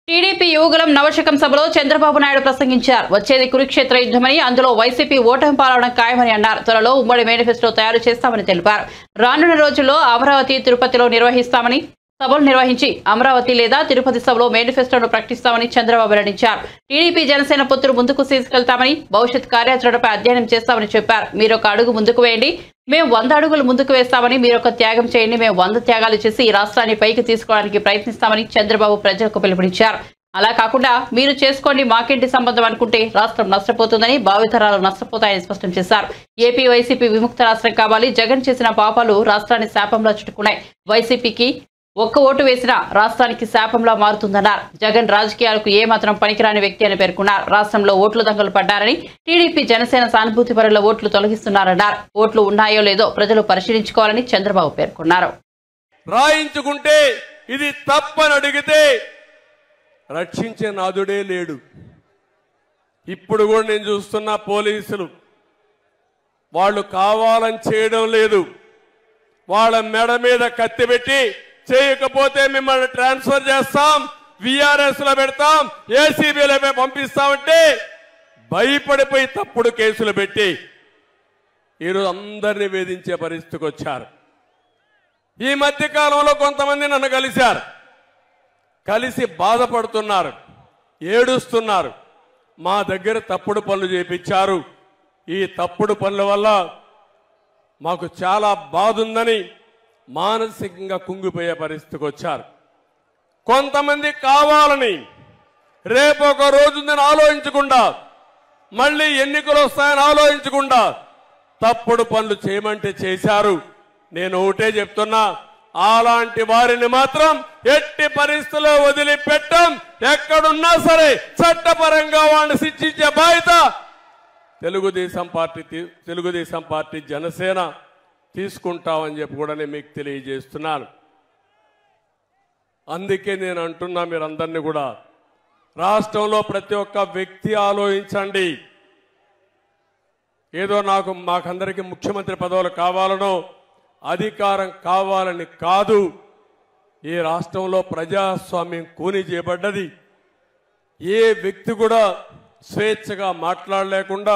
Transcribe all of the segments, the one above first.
TDP Yuvagalam Navasakam సభలో చంద్రబాబు నాయుడు ప్రసంగించారు. వచ్చేది కురుక్షేత్ర యుద్ధమని, అందులో వైసీపీ ఓటమి పాలవడం ఖాయమని అన్నారు. త్వరలో ఉమ్మడి మేనిఫెస్టో తయారు చేస్తామని తెలిపారు. రానున్న రోజుల్లో అమరావతి, తిరుపతిలో నిర్వహిస్తామని, సభలు నిర్వహించి అమరావతి లేదా తిరుపతి సభలో మేనిఫెస్టోను ప్రకటిస్తామని చంద్రబాబు వెల్లడించారు. టీడీపీ జనసేన పొత్తులు ముందుకు తీసుకెళ్తామని, భవిష్యత్ కార్యాచరణపై అధ్యయనం చేస్తామని చెప్పారు. మీరొక అడుగు ముందుకు వేయండి, మేము 100 అడుగులు ముందుకు వేస్తామని, మీరొక త్యాగం చేయండి, మేము 100 త్యాగాలు చేసి ఈ రాష్ట్రాన్ని పైకి తీసుకోవడానికి ప్రయత్నిస్తామని చంద్రబాబు ప్రజలకు పిలుపునిచ్చారు. అలా కాకుండా మీరు చేసుకోండి మాకేంటి సంబంధం అనుకుంటే రాష్ట్రం నష్టపోతుందని, భావితరాలు నష్టపోతాయని స్పష్టం చేశారు. ఏపీ వైసీపీ విముక్త రాష్ట్రం కావాలి. జగన్ చేసిన పాపాలు రాష్ట్రాన్ని శాపంలో చుట్టుకున్నాయి. వైసీపీకి ఒక్క ఓటు వేసినా రాష్ట్రానికి శాపంలా మారుతుందన్నారు. జగన్ రాజకీయాలకు ఏమాత్రం పనికిరాని వ్యక్తి అని పేర్కొన్నారు. రాష్ట్రంలో ఓట్లు దొంగలు పడ్డారని, టీడీపీ జనసేన సానుభూతి పరుల ఓట్లు తొలగిస్తున్నారన్నారు. ఓట్లు ఉన్నాయో లేదో ప్రజలు పరిశీలించుకోవాలని చంద్రబాబు పేర్కొన్నారు. రాయించుకుంటే ఇది తప్పని అడిగితే రక్షించే నాదుడే లేడు. ఇప్పుడు కూడా నేను చూస్తున్న పోలీసులు వాళ్ళు కావాలని చేయడం లేదు. వాళ్ళ మెడ మీద కత్తి పెట్టి చేయకపోతే మిమ్మల్ని ట్రాన్స్ఫర్ చేస్తాం, విఆర్ఎస్ లో పెడతాం, ఏసీబీలో పంపిస్తామంటే భయపడిపోయి తప్పుడు కేసులు పెట్టి ఈరోజు అందరినీ వేధించే పరిస్థితికి వచ్చారు. ఈ మధ్య కాలంలో కొంతమంది నన్ను కలిసి బాధపడుతున్నారు, ఏడుస్తున్నారు. మా దగ్గర తప్పుడు పనులు చేపించారు, ఈ తప్పుడు పనుల వల్ల మాకు చాలా బాధ ఉందని మానసికంగా కుంగిపోయే పరిస్థితికి వచ్చారు. కొంతమంది కావాలని రేపు ఒక రోజుందని ఆలోచించకుండా, మళ్ళీ ఎన్నికలు వస్తాయని ఆలోచించకుండా తప్పుడు పనులు చేయమంటే చేశారు. నేను ఒకటే చెప్తున్నా, అలాంటి వారిని మాత్రం ఎట్టి పరిస్థితుల్లో వదిలిపెట్టం. ఎక్కడున్నా సరే చట్టపరంగా వాడిని శిక్షించే బాధ్యత తెలుగుదేశం పార్టీ జనసేన తీసుకుంటామని చెప్పి కూడా నేను మీకు తెలియజేస్తున్నాను. అందుకే నేను అంటున్నా, మీరందరినీ కూడా రాష్ట్రంలో ప్రతి ఒక్క వ్యక్తి ఆలోచించండి. ఏదో మాకందరికీ ముఖ్యమంత్రి పదవులు కావాలనో అధికారం కావాలని కాదు. ఈ రాష్ట్రంలో ప్రజాస్వామ్యం కూని చేయబడ్డది. ఏ వ్యక్తి కూడా స్వేచ్ఛగా మాట్లాడలేకుండా,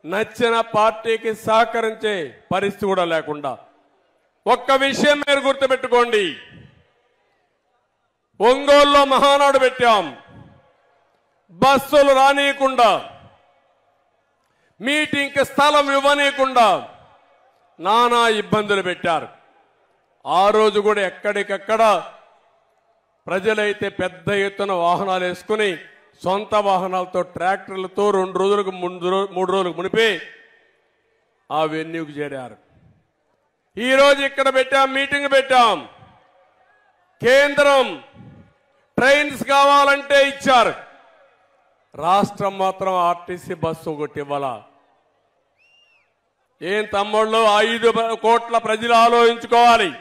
నచ్చిన పార్టీకి సహకరించే పరిస్థితి కూడా లేకుండా. ఒక్క విషయం మీరు గుర్తుపెట్టుకోండి, ఒంగోలులో మహానాడు పెట్టాం, బస్సులు రానియకుండా, మీటింగ్కి స్థలం ఇవ్వనీయకుండా నానా ఇబ్బందులు పెట్టారు. ఆ రోజు కూడా ఎక్కడికక్కడ ప్రజలైతే పెద్ద ఎత్తున వాహనాలు వేసుకుని సొంత వాహనాలతో ట్రాక్టర్లతో 2 రోజులకు 3 రోజులకు మునిపే ఆ వెన్యూకి చేరారు. ఈరోజు ఇక్కడ పెట్టాం, మీటింగ్ పెట్టాం. కేంద్రం ట్రైన్స్ కావాలంటే ఇచ్చారు, రాష్ట్రం మాత్రం ఆర్టీసీ బస్సు ఒకటి ఇవ్వాల. ఏం తమ్ముళ్ళు, 5 కోట్ల ప్రజలు ఆలోచించుకోవాలి.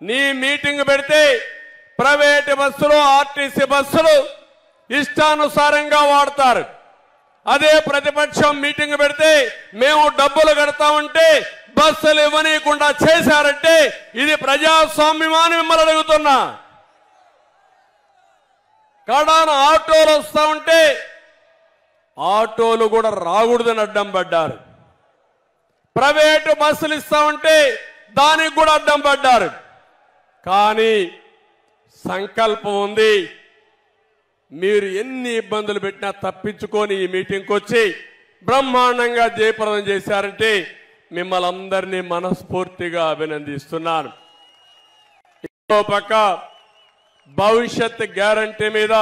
నీ మీటింగ్ పెడితే ప్రైవేటు బస్సులు, ఆర్టీసీ బస్సులు ఇష్టానుసారంగా వాడతారు. అదే ప్రతిపక్షం మీటింగ్ పెడితే మేము డబ్బులు కడతామంటే బస్సులు ఇవ్వనీయకుండా చేశారంటే ఇది ప్రజాస్వామ్యమా అని మిమ్మల్ని అడుగుతున్నా. కడాన ఆటోలు వస్తా ఉంటే ఆటోలు కూడా రాకూడదని అడ్డం పడ్డారు. ప్రైవేటు బస్సులు ఇస్తామంటే దానికి కూడా అడ్డం పడ్డారు. కానీ సంకల్పం ఉంది. మీరు ఎన్ని ఇబ్బందులు పెట్టినా తప్పించుకొని ఈ మీటింగ్కి వచ్చి బ్రహ్మాండంగా జయప్రదం చేశారంటే మిమ్మల్ని అందరినీ మనస్ఫూర్తిగా అభినందిస్తున్నాను. ఇంకో పక్క భవిష్యత్ గ్యారంటీ మీద